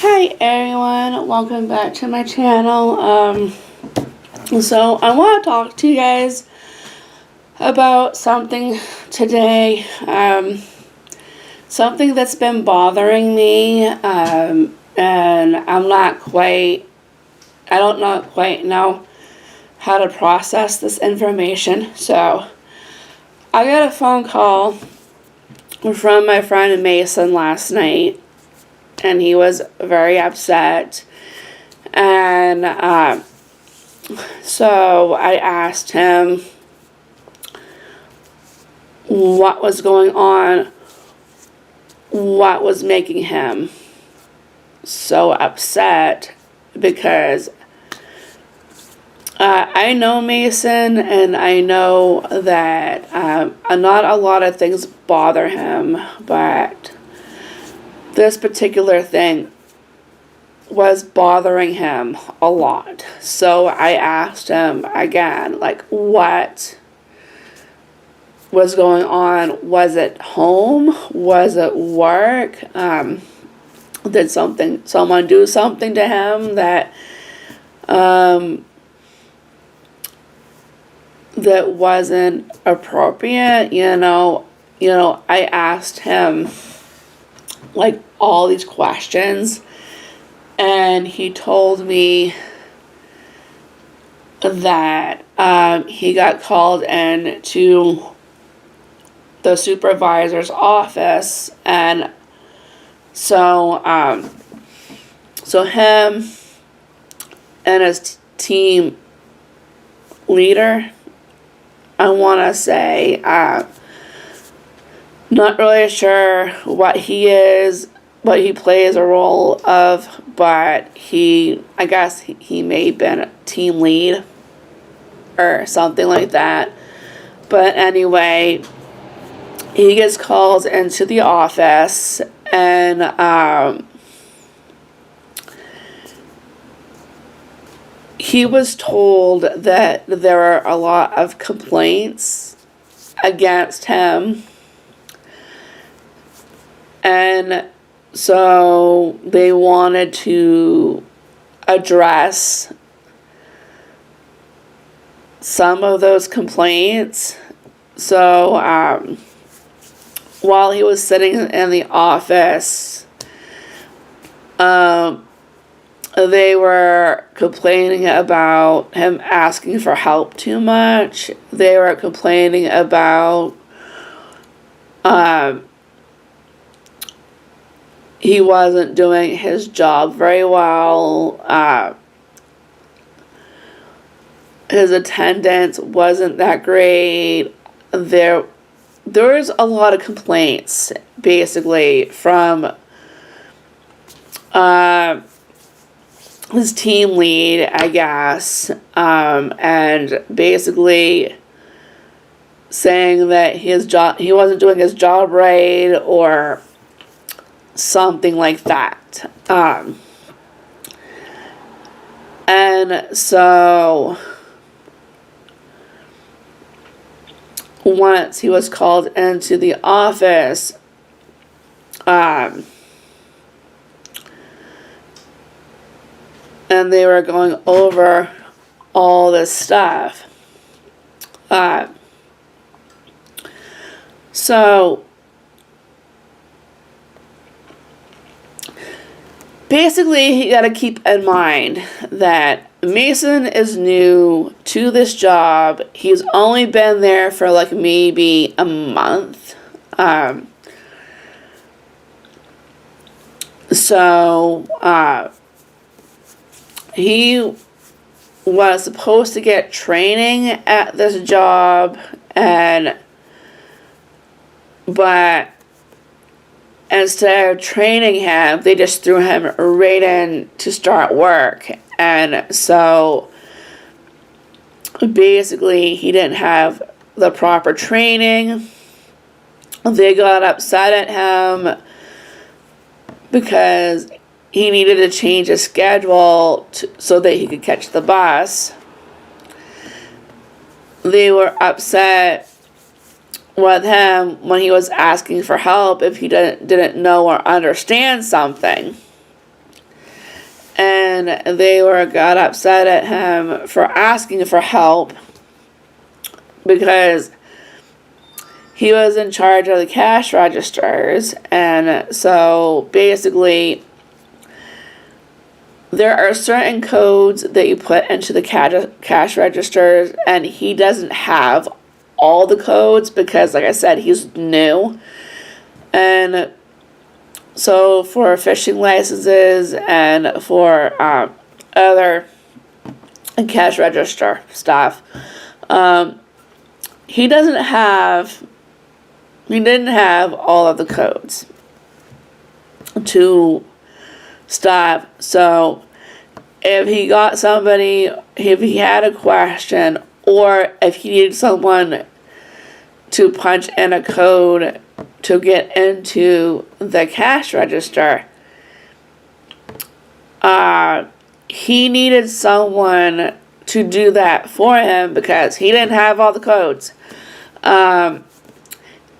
Hi everyone, welcome back to my channel. So I want to talk to you guys about something today. Something that's been bothering me, and I don't not quite know how to process this information. So I got a phone call from my friend Mason last night, and he was very upset. And so I asked him what was going on, what was making him so upset, because I know Mason, and I know that not a lot of things bother him, but this particular thing was bothering him a lot. So I asked him again, like, what was going on? Was it home? Was it work? Did someone do something to him that that wasn't appropriate? I asked him like all these questions, and he told me that he got called in to the supervisor's office, and so him and his team leader, I want to say, not really sure what he plays a role of, but I guess he may have been a team lead or something like that. But anyway, he gets called into the office, and he was told that there are a lot of complaints against him, and so they wanted to address some of those complaints. So while he was sitting in the office, they were complaining about him asking for help too much. They were complaining about he wasn't doing his job very well. His attendance wasn't that great. There was a lot of complaints, basically, from his team lead, I guess, and basically saying that he wasn't doing his job right, or something like that. And so once he was called into the office, and they were going over all this stuff. So basically, you got to keep in mind that Mason is new to this job. He's only been there for like maybe a month. So he was supposed to get training at this job, but instead of training him, they just threw him right in to start work. And so basically he didn't have the proper training. They got upset at him because he needed to change his schedule so that he could catch the bus. They were upset with him when he was asking for help if he didn't know or understand something. and they got upset at him for asking for help because he was in charge of the cash registers. And so basically, there are certain codes that you put into the cash registers, and he doesn't have all the codes because, like I said, he's new. And so for fishing licenses and for other cash register stuff, he didn't have all of the codes to stop. So if he got somebody, if he had a question, or if he needed someone to punch in a code to get into the cash register, he needed someone to do that for him because he didn't have all the codes. Or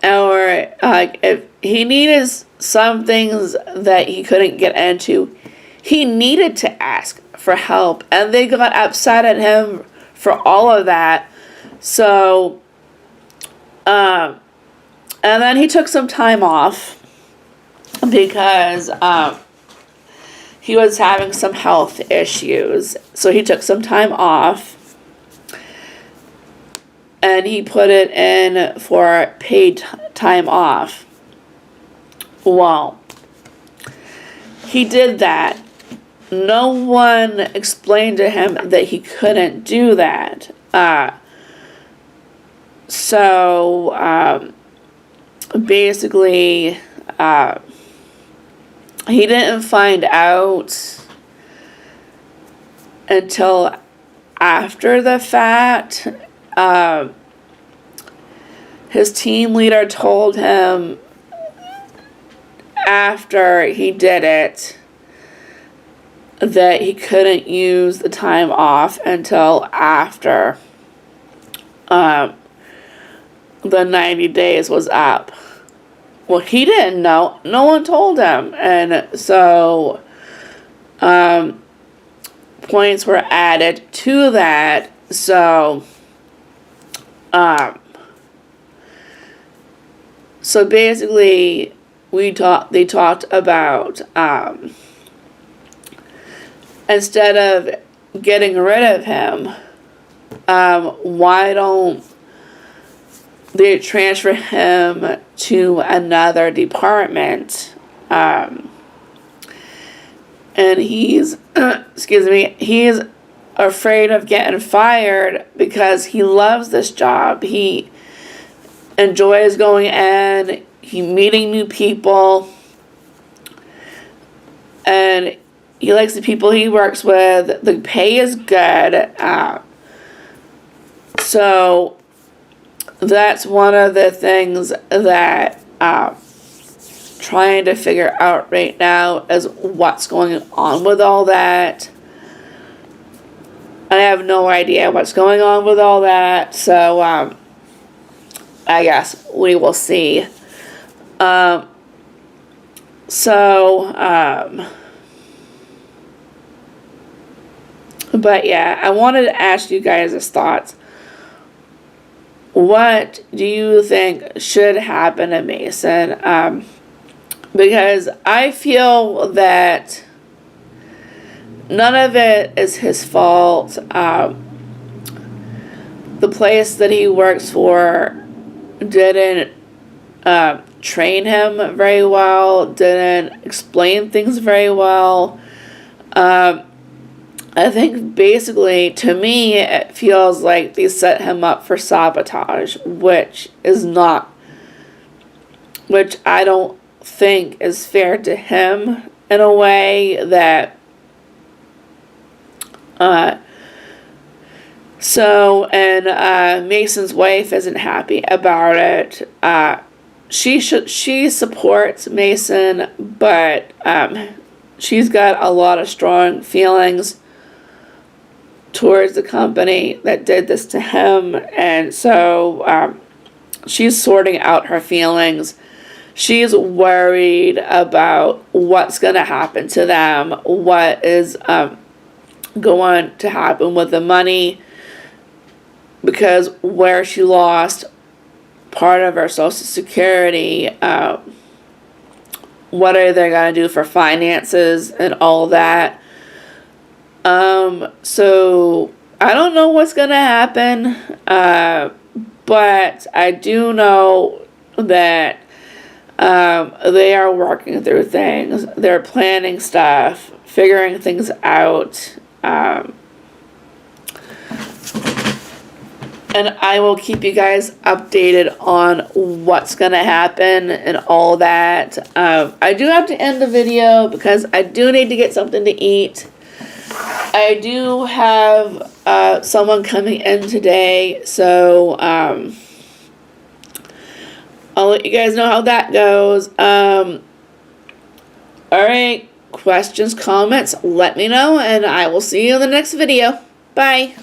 if he needed some things that he couldn't get into, he needed to ask for help, and they got upset at him for all of that. So, and then he took some time off because he was having some health issues. So he took some time off, and he put it in for paid time off. Well, he did that. No one explained to him that he couldn't do that. So basically, he didn't find out until after the fact. His team leader told him after he did it that he couldn't use the time off until after the 90 days was up. Well, he didn't know. No one told him. And so points were added to that. So so basically they talked about instead of getting rid of him, why don't they transfer him to another department? And he's, he's afraid of getting fired because he loves this job. He enjoys going in, meeting new people, and he likes the people he works with. The pay is good. So that's one of the things that trying to figure out right now is what's going on with all that. I have no idea what's going on with all that. So I guess we will see. But yeah, I wanted to ask you guys' thoughts. What do you think should happen to Mason? Because I feel that none of it is his fault. The place that he works for didn't train him very well, didn't explain things very well. I think basically, to me, it feels like they set him up for sabotage, which I don't think is fair to him in a way that, Mason's wife isn't happy about it. She supports Mason, but, she's got a lot of strong feelings towards the company that did this to him, and so she's sorting out her feelings. she's worried about what's going to happen to them, what is going to happen with the money, because where she lost part of her Social Security, what are they going to do for finances and all that. So I don't know what's going to happen, but I do know that they are working through things. They're planning stuff, figuring things out. And I will keep you guys updated on what's going to happen and all that. I do have to end the video because I do need to get something to eat. I do have someone coming in today, so I'll let you guys know how that goes. Alright, questions, comments, let me know, and I will see you in the next video. Bye.